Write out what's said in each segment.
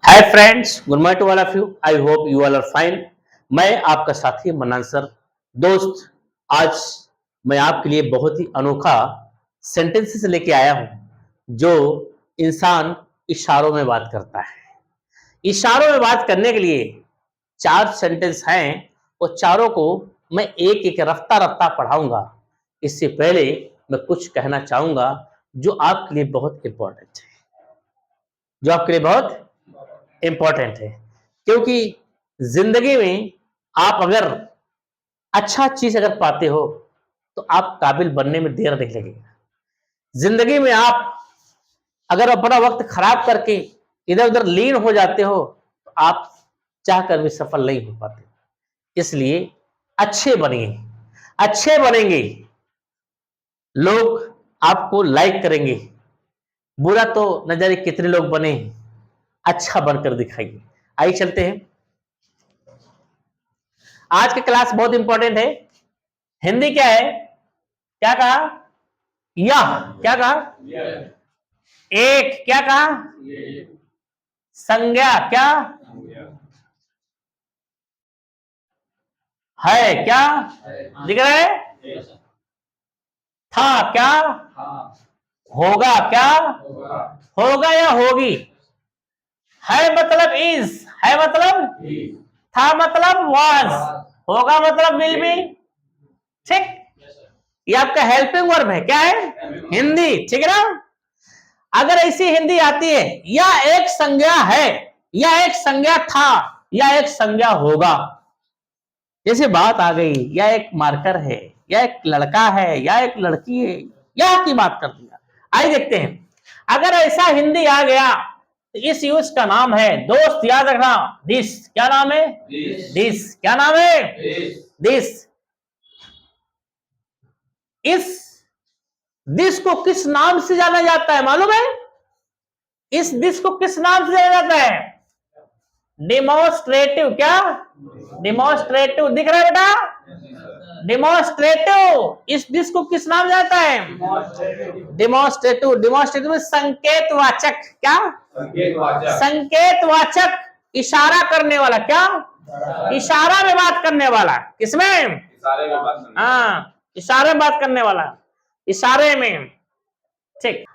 Hi friends, good morning to all of you. I hope you all are fine. मैं आपका साथी mannan sir. दोस्त, आज मैं आपके लिए बहुत ही अनोखा सेंटेंसेस लेके आया हूं जो इंसान इशारों में बात करता है। इशारों में बात करने के लिए चार सेंटेंस हैं और चारों को मैं एक एक रफ्ता रफ्ता पढ़ाऊंगा। इससे पहले मैं कुछ कहना चाहूंगा जो आपके लिए बहुत इंपॉर्टेंट है, जो आपके लिए बहुत इंपॉर्टेंट है, क्योंकि जिंदगी में आप अगर अच्छा चीज अगर पाते हो तो आप काबिल बनने में देर नहीं लगेगा। जिंदगी में आप अगर अपना वक्त खराब करके इधर उधर लीन हो जाते हो तो आप चाह कर भी सफल नहीं हो पाते। इसलिए अच्छे बनिए। अच्छे बनेंगे, लोग आपको लाइक करेंगे। बुरा तो न जाने कितने लोग बने, अच्छा बनकर दिखाइए। आइए चलते हैं। आज की क्लास बहुत इंपॉर्टेंट है। हिंदी क्या है? क्या कहा? यह। क्या कहा? एक। क्या कहा? संज्ञा। क्या है? क्या दिख रहा है? था। क्या होगा? क्या होगा या होगी? है मतलब इज। है मतलब था मतलब वाज। होगा मतलब विल बी। ठीक। ये आपका हेल्पिंग वर्ब है। क्या है? हिंदी। ठीक है ना? अगर ऐसी हिंदी आती है, या एक संज्ञा है, या एक संज्ञा था, या एक संज्ञा होगा, जैसे बात आ गई, या एक मार्कर है, या एक लड़का है, या एक लड़की है, या की बात कर दिया। आइए देखते हैं। अगर ऐसा हिंदी आ गया तो इस यूज का नाम है, दोस्त याद रखना, दिस। क्या नाम है? दिस। क्या नाम है? दिस। इस दिस को किस नाम से जाना जाता है मालूम है? इस दिस को किस नाम से जाना जाता है? डिमोस्ट्रेटिव। क्या? डिमोस्ट्रेटिव। दिख रहा है बेटा? डिमोस्ट्रेटिव। इस दिस को किस नाम जाता है? डिमोस्ट्रेटिव। डिमोस्ट्रेटिव में संकेत वाचक। क्या? संकेत वाचक। इशारा करने वाला। क्या? इशारा में बात करने वाला। किसमें? हाँ, इशारे में बात करने वाला। इशारे में। ठीक।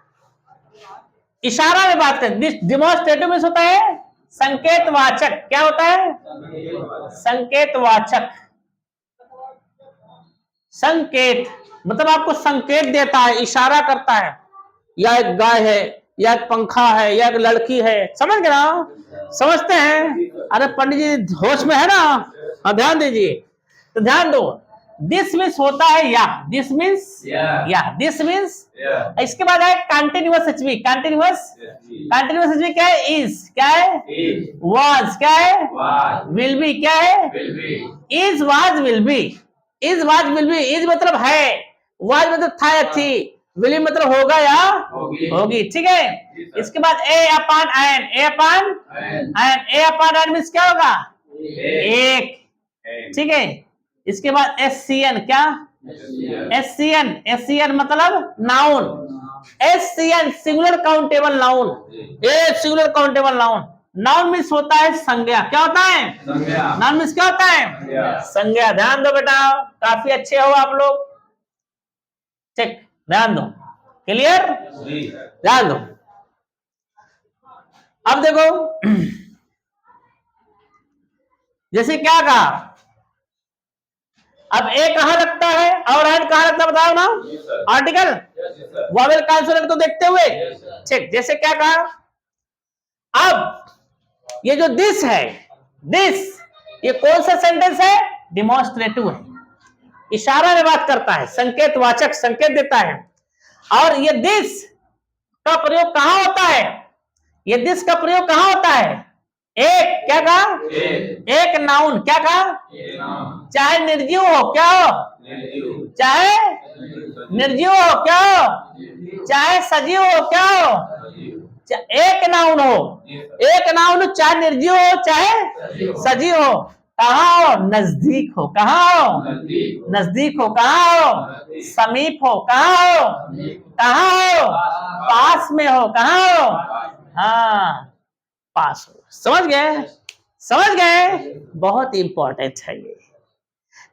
इशारा में बात कर। डिमोस्ट्रेटिव में होता है संकेत वाचक। क्या होता है? संकेत वाचक। संकेत मतलब आपको संकेत देता है, इशारा करता है। या एक गाय है, या एक पंखा है, या एक लड़की है। समझ गए ना? समझते हैं? अरे पंडित जी होश में है ना? हाँ, ध्यान दीजिए। तो ध्यान दो। दिस मीन्स होता है या। दिस मीन्स या। This means. इसके बाद है कंटिन्यूअस एचवी। कंटिन्यूअस एचवी क्या है? इज। क्या है? वाज। क्या है? Will be. क्या है? Is was will be. Is was will be. Is मतलब है, वाज मतलब था या थी, विल बी मतलब होगा या होगी। ठीक है। इसके बाद a upon an. A upon an. A upon an means क्या होगा? एक। ठीक है। इसके बाद एस सी एन। क्या? S C N. S C N मतलब noun. S C N singular countable noun. A singular countable noun. Noun means होता है संज्ञा। क्या होता है? नाउन मीन्स क्या होता है? संज्ञा। ध्यान दो बेटा, काफी अच्छे हो आप लोग। ठीक, ध्यान दो। क्लियर? ध्यान दो। अब देखो, जैसे क्या कहा, अब ए कहां लगता है और एंड कहां लगता है बताओ ना? आर्टिकल। वॉवेल कॉन्सोनेंट को देखते हुए। ठीक, जैसे क्या कहा, अब ये जो दिस है, दिस, ये कौन सा सेंटेंस है? डिमोन्स्ट्रेटिव है। इशारा में बात करता है, संकेत वाचक, संकेत देता है। और ये दिस का प्रयोग कहां होता है? ये दिस का प्रयोग कहां होता है? एक। क्या कहा? एक नाउन। क्या कहा? चाहे निर्जीव हो। क्या हो? चाहे निर्जीव हो। क्या हो? चाहे सजीव हो। क्या हो? एक नाउन हो। एक नाउन चाहे निर्जीव हो चाहे सजीव हो। कहा हो? नजदीक हो। कहा हो? नजदीक हो। कहा हो? समीप हो। कहा हो? कहा हो? पास में हो। कहा हो? हाँ, पास होगा। समझ गए, समझ गए, बहुत इंपॉर्टेंट है ये।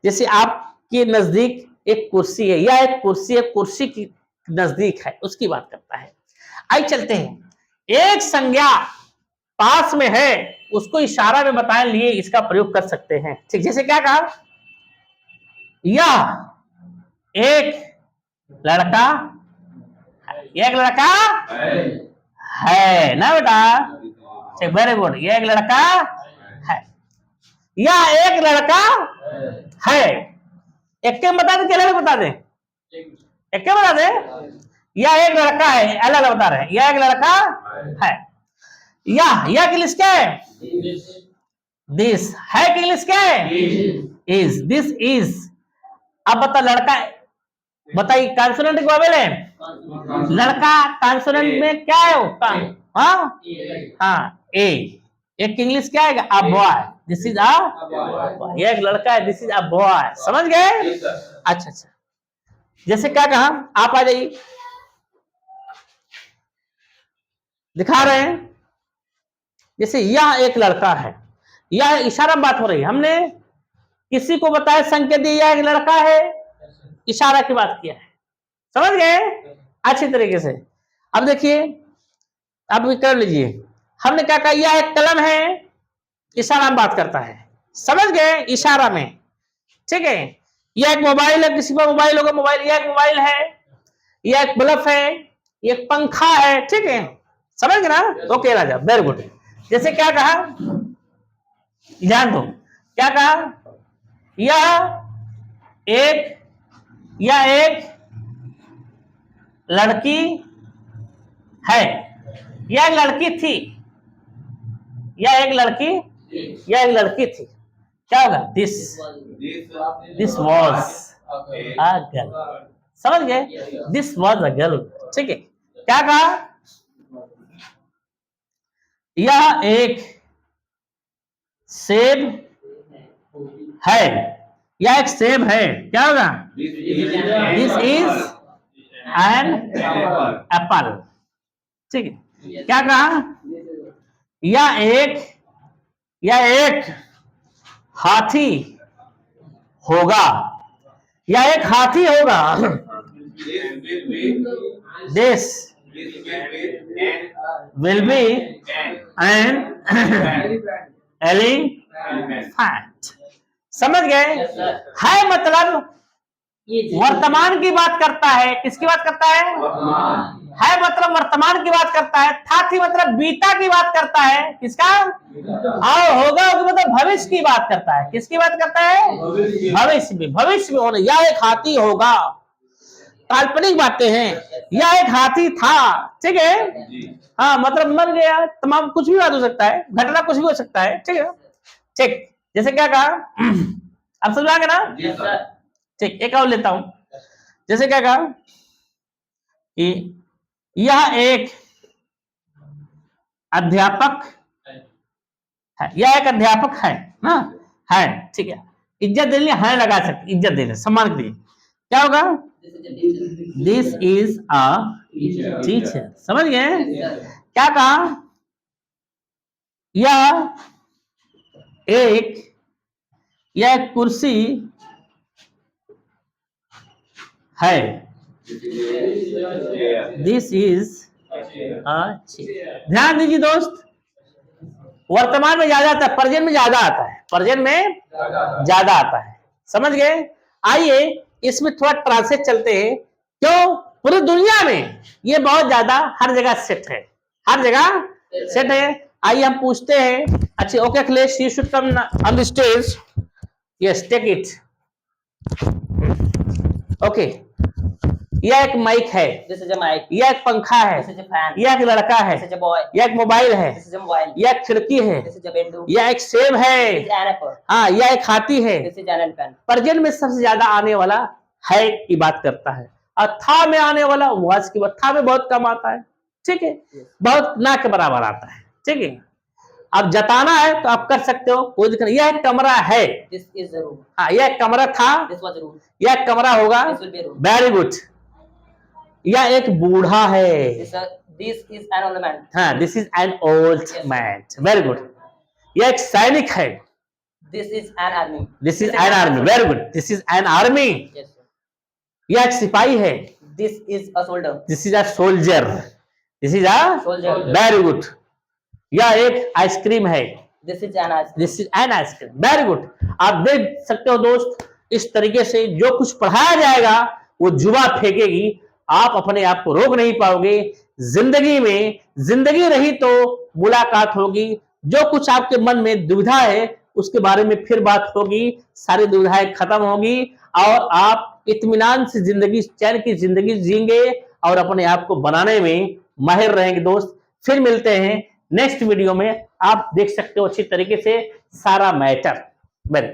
जैसे आपके नजदीक एक कुर्सी है, या एक कुर्सी है, कुर्सी की नजदीक है, उसकी बात करता है। आइए चलते हैं, एक संज्ञा पास में है, उसको इशारा में बताने लिए इसका प्रयोग कर सकते हैं। ठीक, जैसे क्या कहा, यह एक लड़का, एक लड़का है ना बेटा। ठीक, वेरी गुड, यह एक लड़का है, या एक लड़का है। एक के बता दे, क्या बता दे, एक के बता दे, या एक लड़का है, अलग अलग बता रहे हैं, या एक लड़का है, या के इंग्लिश क्या है, दिस है, के इंग्लिश क्या है, इज, दिस इज। अब बता लड़का, बताइए कॉन्सोनेंट के बारे में, लड़का कॉन्सोनेंट में क्या है, हाँ हाँ, ए। एक इंग्लिश क्या है, a boy, this is a boy, एक लड़का है, दिस इज अ बॉय। समझ गए, अच्छा अच्छा। जैसे क्या कहा, आप आ जाइए, दिखा रहे हैं, जैसे यह एक लड़का है, यह इशारा में बात हो रही है, हमने किसी को बताया, संकेत दिया, एक लड़का है, इशारा की बात किया है। समझ गए अच्छी तरीके से। अब देखिए, अब कर लीजिए, हमने क्या कहा, यह एक कलम है, इशारा में बात करता है। समझ गए, इशारा में, ठीक है। यह एक मोबाइल है, किसी का मोबाइल होगा, मोबाइल, यह एक मोबाइल है, यह एक बल्ब है, यह एक पंखा है, ठीक है। समझ गए ना, ओके राजा, वेरी गुड। जैसे क्या कहा, ध्यान दो, क्या कहा, यह एक लड़की है, यह एक लड़की थी, यह एक लड़की थी, क्या होगा, दिस वॉज अ गर्ल। समझ गए, दिस वॉज अ गर्ल, ठीक है। क्या कहा, यह एक सेब है, यह एक सेब है, क्या होगा, दिस इज एन एप्पल, ठीक है। क्या कहा, यह एक हाथी होगा, यह एक हाथी होगा, this will be an elephant. समझ गए, है मतलब वर्तमान की बात करता है, किसकी बात करता है मतलब वर्तमान की बात करता है, था थी मतलब बीता की बात करता है, किसका, और होगा मतलब भविष्य की बात करता है, किसकी बात करता है, भविष्य में होने, या एक हाथी होगा, काल्पनिक बातें हैं, या एक हाथी था, ठीक है, हाँ मतलब मर गया, तमाम कुछ भी बात हो सकता है, घटना कुछ भी हो सकता है, ठीक है, ठीक। जैसे क्या कहा, अब समझ आ गया ना, ठीक। एक और लेता हूं, जैसे क्या कहा कि यह एक अध्यापक है, यह एक अध्यापक है ना, है, ठीक है। इज्जत देने है लगा सकते, इज्जत देने, सम्मान के लिए, क्या होगा, दिस इज अ टीचर। समझ गए, क्या कहा, यह एक कुर्सी है, दिस इज अ चेयर। ध्यान दीजिए दोस्त, वर्तमान में ज्यादा आता है, प्रेजेंट में ज्यादा आता है, प्रेजेंट में ज्यादा आता है। समझ गए, आइए इसमें थोड़ा ट्रांसलेट चलते हैं, क्यों, पूरी दुनिया में ये बहुत ज्यादा हर जगह सेट है, हर जगह सेट है। आइए हम पूछते हैं, अच्छा okay Akhilesh, you should come on the stage, yes take it, okay. यह एक माइक है, यह एक पंखा है, यह एक लड़का है, यह एक मोबाइल है, यह एक खिड़की है, यह एक सेब है, हाँ यह एक हाथी है। प्रेजेंट में सबसे ज्यादा आने वाला है की बात करता है, और था में आने वाला वाज की बात, था में बहुत कम आता है, ठीक है, बहुत ना के बराबर आता है, ठीक है। अब जताना है तो आप कर सकते हो, कोई दिक्कत नहीं। यह एक कमरा है, हाँ यह एक कमरा था, यह एक कमरा होगा, वेरी गुड। यह एक बूढ़ा है, This is an old man. हाँ, this is an old man, very good. यह एक सैनिक है, This is an army. This is an army, very good, this is an army. Yes, sir. यह एक सिपाही है, This is a soldier. This is a soldier, this is a Soldier. Very good. यह एक आइसक्रीम है, This is an ice. This is an ice cream, very good. आप देख सकते हो दोस्त, इस तरीके से जो कुछ पढ़ाया जाएगा वो जुबा फेंकेगी, आप अपने आप को रोक नहीं पाओगे। जिंदगी में जिंदगी रही तो मुलाकात होगी, जो कुछ आपके मन में दुविधा है उसके बारे में फिर बात होगी, सारी दुविधाएं खत्म होगी और आप इत्मीनान से जिंदगी, चैन की जिंदगी जिएंगे और अपने आप को बनाने में माहिर रहेंगे दोस्त। फिर मिलते हैं नेक्स्ट वीडियो में, आप देख सकते हो अच्छी तरीके से सारा मैटर। वेरी